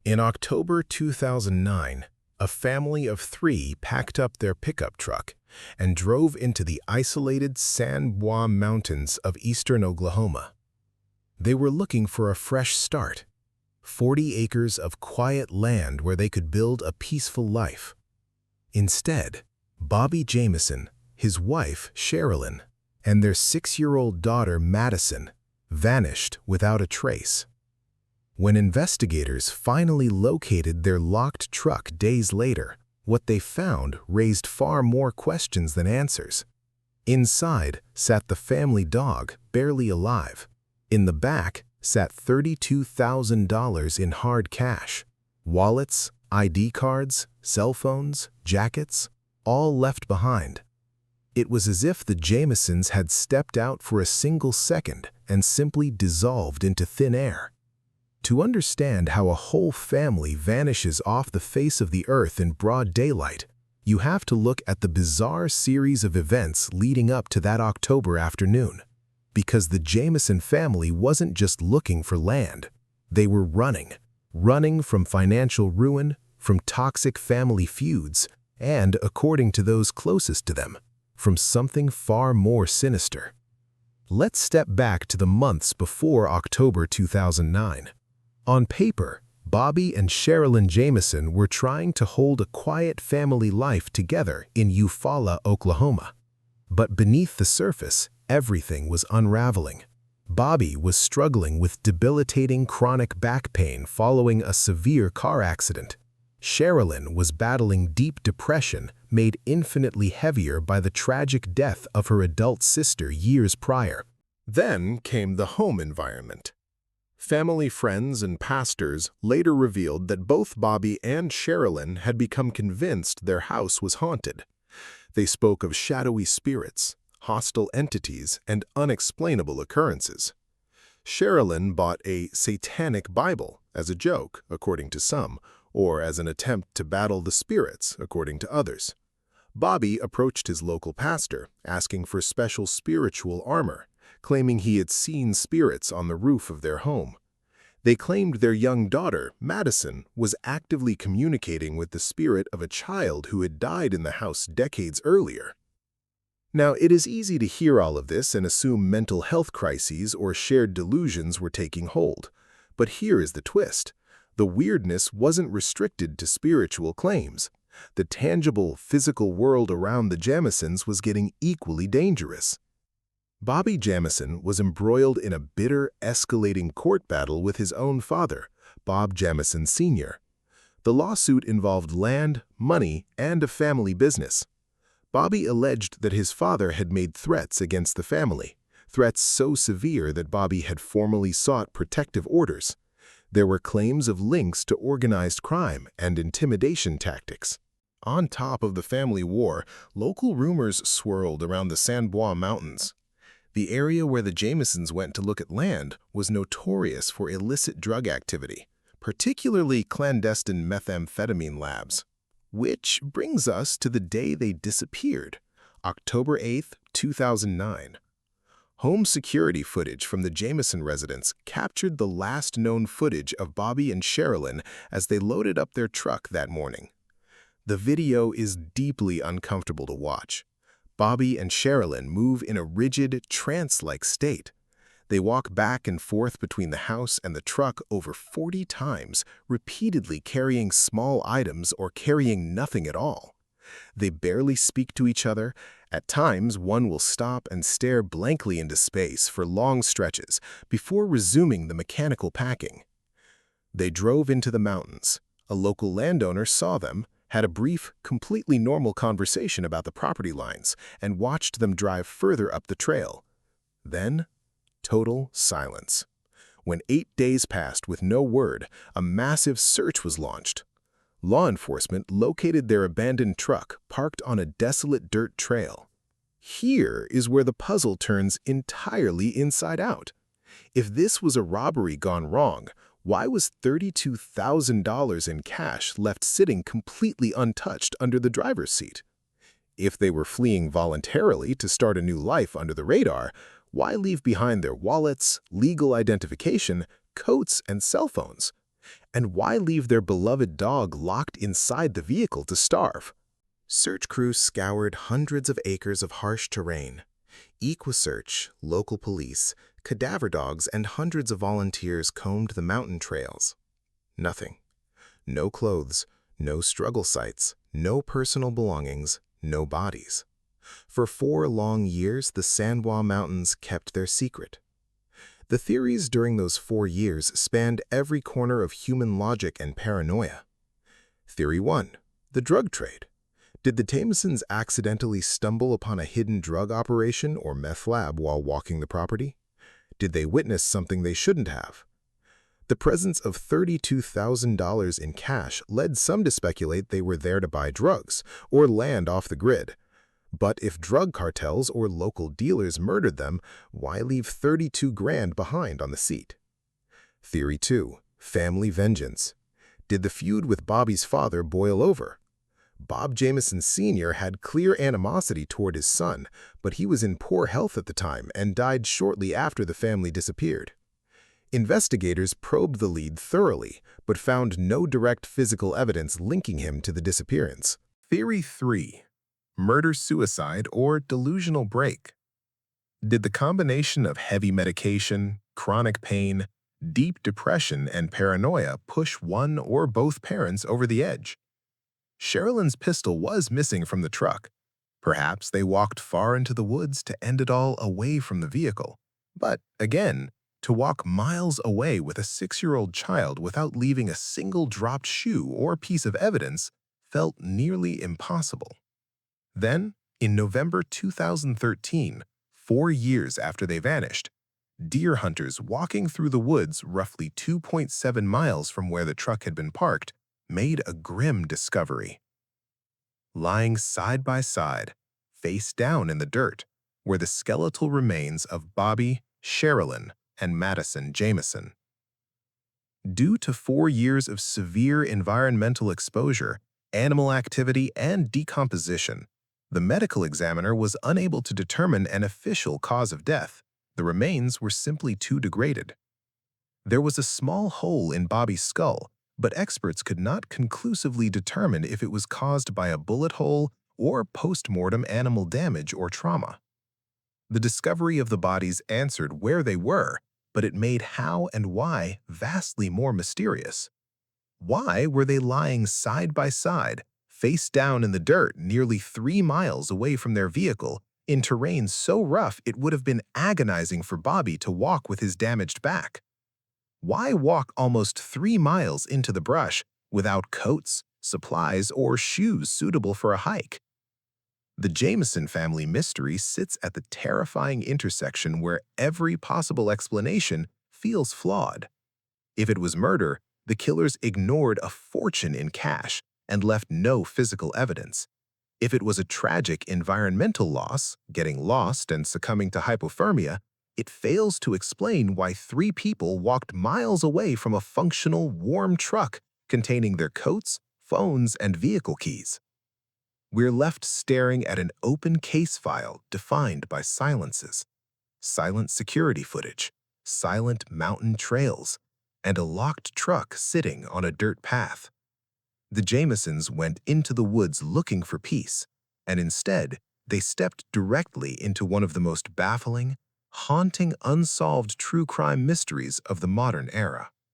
In October 2009, a family of 3 packed up their pickup truck and drove into the isolated Bois Mountains of eastern Oklahoma. They were looking for a fresh start, 40 acres of quiet land where they could build a peaceful life. Instead, Madyson Jamison, his wife Sherilynn, and their 6-year-old daughter Madyson vanished without a trace. When investigators finally located their locked truck days later, what they found raised far more questions than answers. Inside sat the family dog, barely alive. In the back sat $32,000 in hard cash. Wallets, ID cards, cell phones, jackets, all left behind. It was as if the Jamisons had stepped out for a single second and simply dissolved into thin air. To understand how a whole family vanishes off the face of the earth in broad daylight, you have to look at the bizarre series of events leading up to that October afternoon. Because the Jamison family wasn't just looking for land. They were running from financial ruin, from toxic family feuds, and, according to those closest to them, from something far more sinister. Let's step back to the months before October 2009. On paper, Madyson and Sherilynn Jamison were trying to hold a quiet family life together in Eufaula, Oklahoma. But beneath the surface, everything was unraveling. Madyson was struggling with debilitating chronic back pain following a severe car accident. Sherilynn was battling deep depression made infinitely heavier by the tragic death of her adult sister years prior. Then came the home environment. Family friends and pastors later revealed that both Madyson and Sherilynn had become convinced their house was haunted. They spoke of shadowy spirits, hostile entities, and unexplainable occurrences. Sherilynn bought a satanic Bible as a joke, according to some, or as an attempt to battle the spirits, according to others. Madyson approached his local pastor, asking for special spiritual armor, claiming he had seen spirits on the roof of their home. They claimed their young daughter, Madyson, was actively communicating with the spirit of a child who had died in the house decades earlier. Now, it is easy to hear all of this and assume mental health crises or shared delusions were taking hold. But here is the twist. The weirdness wasn't restricted to spiritual claims. The tangible, physical world around the Jamisons was getting equally dangerous. Madyson Jamison was embroiled in a bitter, escalating court battle with his own father, Bois Jamison Sr. The lawsuit involved land, money, and a family business. Madyson alleged that his father had made threats against the family, threats so severe that Madyson had formally sought protective orders. There were claims of links to organized crime and intimidation tactics. On top of the family war, local rumors swirled around the Bois Mountains. The area where the Jamisons went to look at land was notorious for illicit drug activity, particularly clandestine methamphetamine labs. Which brings us to the day they disappeared, October 8, 2009. Home security footage from the Jamison residence captured the last known footage of Madyson and Sherilynn as they loaded up their truck that morning. The video is deeply uncomfortable to watch. Madyson and Sherilynn move in a rigid, trance-like state. They walk back and forth between the house and the truck over 40 times, repeatedly carrying small items or carrying nothing at all. They barely speak to each other. At times, one will stop and stare blankly into space for long stretches before resuming the mechanical packing. They drove into the mountains. A local landowner saw them, had a brief, completely normal conversation about the property lines, and watched them drive further up the trail. Then, total silence. When 8 days passed with no word, a massive search was launched. Law enforcement located their abandoned truck parked on a desolate dirt trail. Here is where the puzzle turns entirely inside out. If this was a robbery gone wrong, why was $32,000 in cash left sitting completely untouched under the driver's seat? If they were fleeing voluntarily to start a new life under the radar, why leave behind their wallets, legal identification, coats, and cell phones? And why leave their beloved dog locked inside the vehicle to starve? Search crews scoured hundreds of acres of harsh terrain. EquiSearch, local police, cadaver dogs, and hundreds of volunteers combed the mountain trails. Nothing. No clothes, no struggle sites, no personal belongings, no bodies. For 4 long years, the San Bois Mountains kept their secret. The theories during those 4 years spanned every corner of human logic and paranoia. Theory 1. The drug trade. Did the Jamisons accidentally stumble upon a hidden drug operation or meth lab while walking the property? Did they witness something they shouldn't have? The presence of $32,000 in cash led some to speculate they were there to buy drugs or land off the grid. But if drug cartels or local dealers murdered them, why leave 32 grand behind on the seat? Theory 2. Family vengeance. Did the feud with Bobby's father boil over? Bob Jamison Sr. had clear animosity toward his son, but he was in poor health at the time and died shortly after the family disappeared. Investigators probed the lead thoroughly, but found no direct physical evidence linking him to the disappearance. Theory 3. Murder-suicide or delusional break. Did the combination of heavy medication, chronic pain, deep depression, and paranoia push one or both parents over the edge? Sherilynn's pistol was missing from the truck. Perhaps they walked far into the woods to end it all away from the vehicle. But again, to walk miles away with a 6-year-old child without leaving a single dropped shoe or piece of evidence felt nearly impossible. Then, in November 2013, 4 years after they vanished, deer hunters walking through the woods roughly 2.7 miles from where the truck had been parked made a grim discovery. Lying side by side, face down in the dirt, were the skeletal remains of Bobby, Sherilynn, and Madyson Jamison. Due to 4 years of severe environmental exposure, animal activity, and decomposition, the medical examiner was unable to determine an official cause of death. The remains were simply too degraded. There was a small hole in Bobby's skull, but experts could not conclusively determine if it was caused by a bullet hole or post-mortem animal damage or trauma. The discovery of the bodies answered where they were, but it made how and why vastly more mysterious. Why were they lying side by side, face down in the dirt nearly 3 miles away from their vehicle, in terrain so rough it would have been agonizing for Bobby to walk with his damaged back? Why walk almost 3 miles into the brush without coats, supplies, or shoes suitable for a hike? The Jamison family mystery sits at the terrifying intersection where every possible explanation feels flawed. If it was murder, the killers ignored a fortune in cash and left no physical evidence. If it was a tragic environmental loss, getting lost and succumbing to hypothermia, it fails to explain why 3 people walked miles away from a functional, warm truck containing their coats, phones, and vehicle keys. We're left staring at an open case file defined by silences, silent security footage, silent mountain trails, and a locked truck sitting on a dirt path. The Jamisons went into the woods looking for peace, and instead, they stepped directly into one of the most baffling, haunting, unsolved true crime mysteries of the modern era.